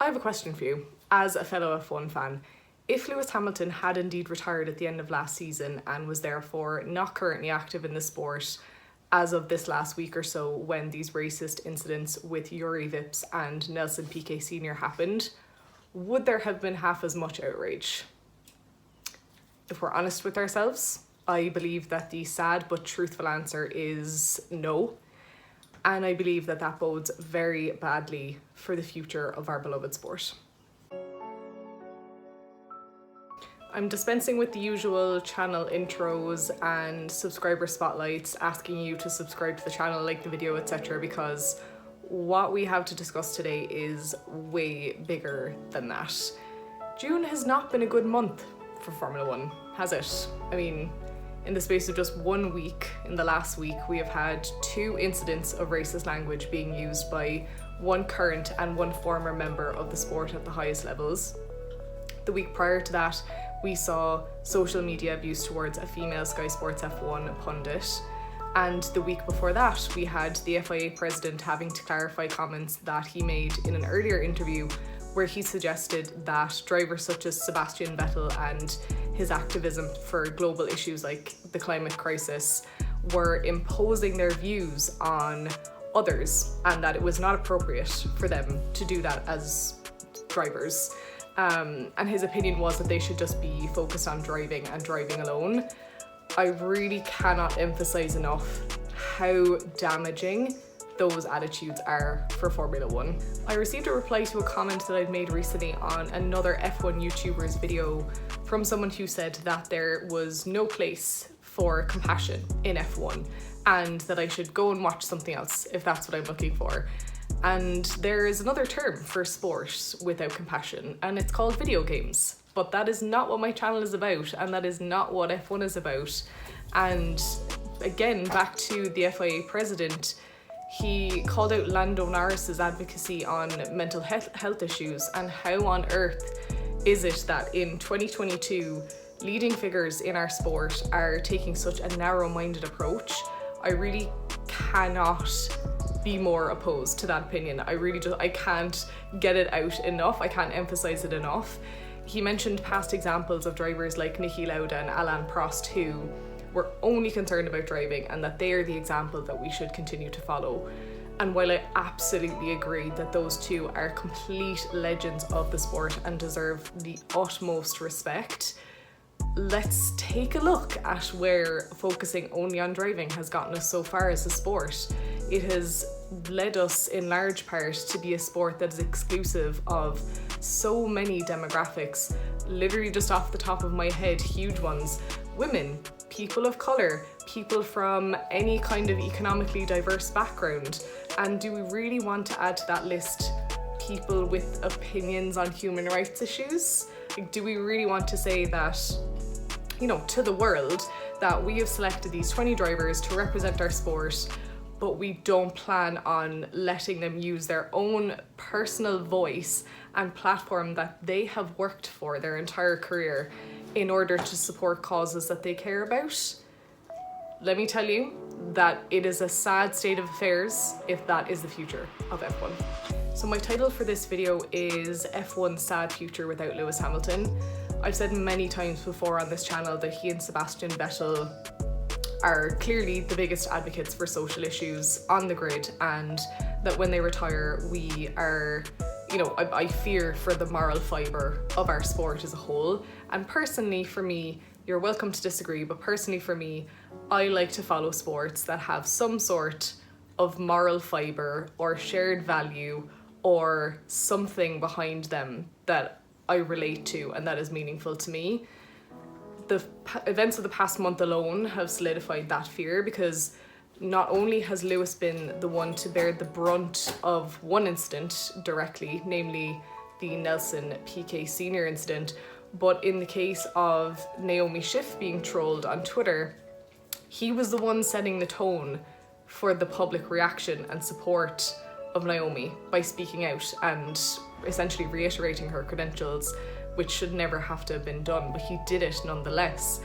I have a question for you, as a fellow F1 fan. If Lewis Hamilton had indeed retired at the end of last season and was therefore not currently active in the sport as of this last week or so when these racist incidents with Yuri Vips and Nelson Piquet Sr. happened, would there have been half as much outrage? If we're honest with ourselves, I believe that the sad but truthful answer is no. And I believe that that bodes very badly for the future of our beloved sport. I'm dispensing with the usual channel intros and subscriber spotlights, asking you to subscribe to the channel, like the video, etc. because what we have to discuss today is way bigger than that. June has not been a good month for Formula One, has it? I mean, in the space of just 1 week, in the last week, we have had 2 incidents of racist language being used by one current and one former member of the sport at the highest levels. The week prior to that, we saw social media abuse towards a female Sky Sports F1 pundit. And the week before that, we had the FIA president having to clarify comments that he made in an earlier interview where he suggested that drivers such as Sebastian Vettel and his activism for global issues like the climate crisis were imposing their views on others and that it was not appropriate for them to do that as drivers. And his opinion was that they should just be focused on driving and driving alone. I really cannot emphasize enough how damaging those attitudes are for Formula One. I received a reply to a comment that I'd made recently on another F1 YouTuber's video from someone who said that there was no place for compassion in F1 and that I should go and watch something else if that's what I'm looking for. And there is another term for sport without compassion, and it's called video games. But that is not what my channel is about, and that is not what F1 is about. And again, back to the FIA president, he called out Lando Norris's advocacy on mental health issues, and how on earth is it that in 2022, leading figures in our sport are taking such a narrow-minded approach? I really cannot be more opposed to that opinion. I can't get it out enough. I can't emphasize it enough. He mentioned past examples of drivers like Niki Lauda and Alain Prost who were only concerned about driving and that they are the example that we should continue to follow. And while I absolutely agree that those two are complete legends of the sport and deserve the utmost respect, let's take a look at where focusing only on driving has gotten us so far as a sport. It has led us in large part to be a sport that is exclusive of so many demographics, literally just off the top of my head, huge ones: women, people of colour, people from any kind of economically diverse background. And do we really want to add to that list people with opinions on human rights issues? Like, do we really want to say that, you know, to the world, that we have selected these 20 drivers to represent our sport, but we don't plan on letting them use their own personal voice and platform that they have worked for their entire career in order to support causes that they care about? Let me tell you that it is a sad state of affairs if that is the future of F1. So my title for this video is F1's Sad Future Without Lewis Hamilton. I've said many times before on this channel that he and Sebastian Vettel are clearly the biggest advocates for social issues on the grid, and that when they retire, we are, you know, I fear for the moral fibre of our sport as a whole. And personally for me, you're welcome to disagree, but personally for me, I like to follow sports that have some sort of moral fibre or shared value or something behind them that I relate to and that is meaningful to me. The events of the past month alone have solidified that fear, because not only has Lewis been the one to bear the brunt of one incident directly, namely the Nelson Piquet Sr. incident, but in the case of Naomi Schiff being trolled on Twitter, he was the one setting the tone for the public reaction and support of Naomi by speaking out and essentially reiterating her credentials, which should never have to have been done, but he did it nonetheless.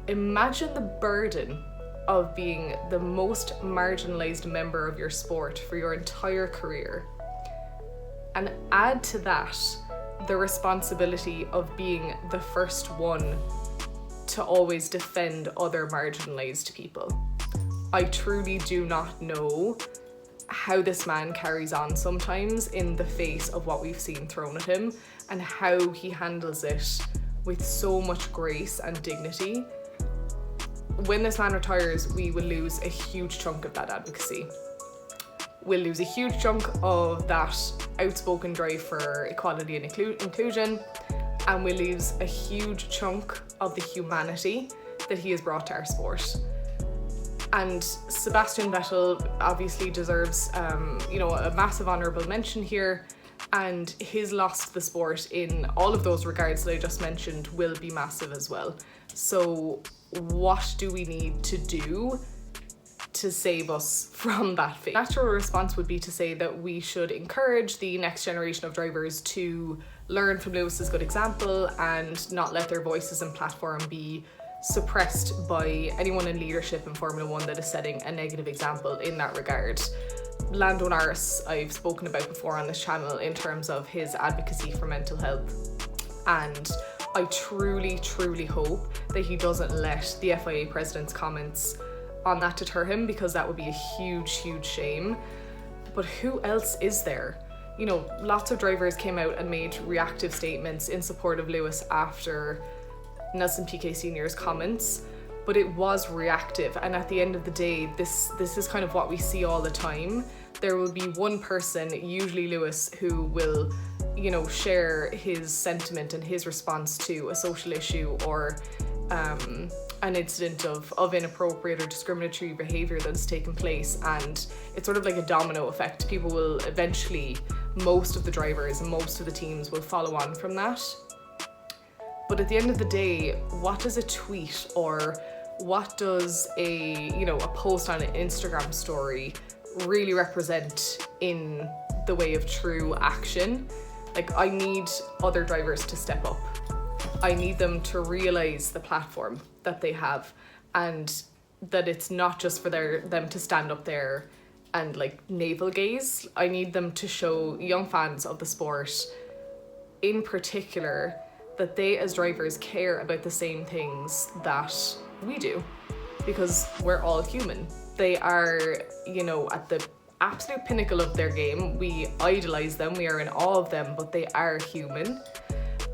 Imagine the burden of being the most marginalized member of your sport for your entire career And add to that the responsibility of being the first one to always defend other marginalized people. I truly do not know how this man carries on sometimes in the face of what we've seen thrown at him, and how he handles it with so much grace and dignity. When this man retires, we will lose a huge chunk of that advocacy. We'll lose a huge chunk of that outspoken drive for equality and inclusion, and we'll lose a huge chunk of the humanity that he has brought to our sport. And Sebastian Vettel obviously deserves, a massive honourable mention here, and his loss to the sport in all of those regards that I just mentioned will be massive as well. So what do we need to do to save us from that fate? Natural response would be to say that we should encourage the next generation of drivers to learn from Lewis's good example and not let their voices and platform be suppressed by anyone in leadership in Formula 1 that is setting a negative example in that regard. Lando Norris, I've spoken about before on this channel in terms of his advocacy for mental health, and I truly, truly hope that he doesn't let the FIA president's comments on that deter him, because that would be a huge, huge shame. But who else is there? You know, lots of drivers came out and made reactive statements in support of Lewis after Nelson Piquet Sr.'s comments, but it was reactive, and at the end of the day, this is kind of what we see all the time. There will be one person, usually Lewis, who will, share his sentiment and his response to a social issue or an incident of inappropriate or discriminatory behaviour that's taken place, and it's sort of like a domino effect. People will eventually, most of the drivers and most of the teams will follow on from that. But at the end of the day, what does a tweet or what does a post on an Instagram story really represent in the way of true action? Like, I need other drivers to step up. I need them to realize the platform that they have, and that it's not just for them to stand up there and navel gaze. I need them to show young fans of the sport in particular that they as drivers care about the same things that we do, because we're all human. They are, at the absolute pinnacle of their game. We idolize them, we are in awe of them, but they are human.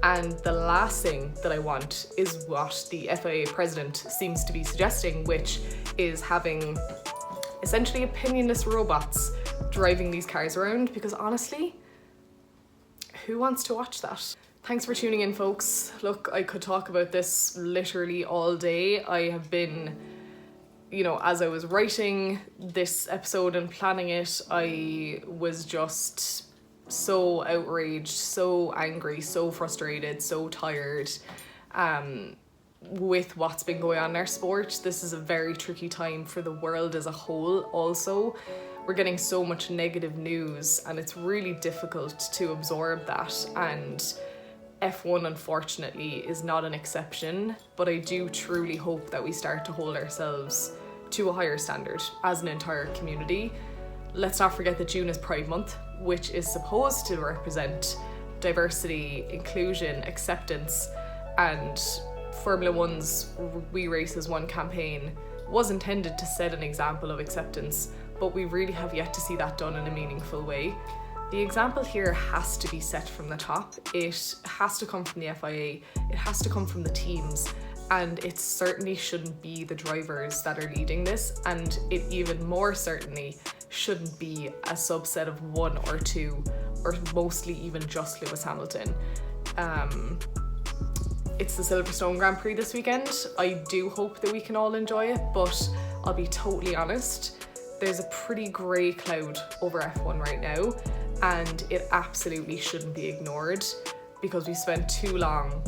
And the last thing that I want is what the FIA president seems to be suggesting, which is having essentially opinionless robots driving these cars around, because honestly, who wants to watch that? Thanks for tuning in, folks. Look, I could talk about this literally all day. I have been, as I was writing this episode and planning it, I was just so outraged, so angry, so frustrated, so tired with what's been going on in our sport. This is a very tricky time for the world as a whole also. We're getting so much negative news, and it's really difficult to absorb that, and F1 unfortunately is not an exception, but I do truly hope that we start to hold ourselves to a higher standard as an entire community. Let's not forget that June is Pride Month, which is supposed to represent diversity, inclusion, acceptance, and Formula 1's We Race as One campaign was intended to set an example of acceptance, but we really have yet to see that done in a meaningful way. The example here has to be set from the top. It has to come from the FIA, it has to come from the teams, and it certainly shouldn't be the drivers that are leading this, and it even more certainly shouldn't be a subset of one or two, or mostly even just Lewis Hamilton. It's the Silverstone Grand Prix this weekend. I do hope that we can all enjoy it, but I'll be totally honest, there's a pretty grey cloud over F1 right now, and it absolutely shouldn't be ignored, because we spent too long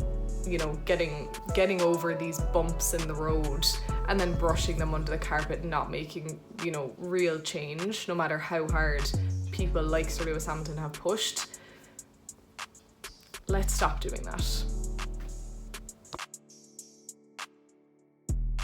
getting over these bumps in the road and then brushing them under the carpet and not making real change, no matter how hard people like Sir Lewis Hamilton have pushed. Let's stop doing that.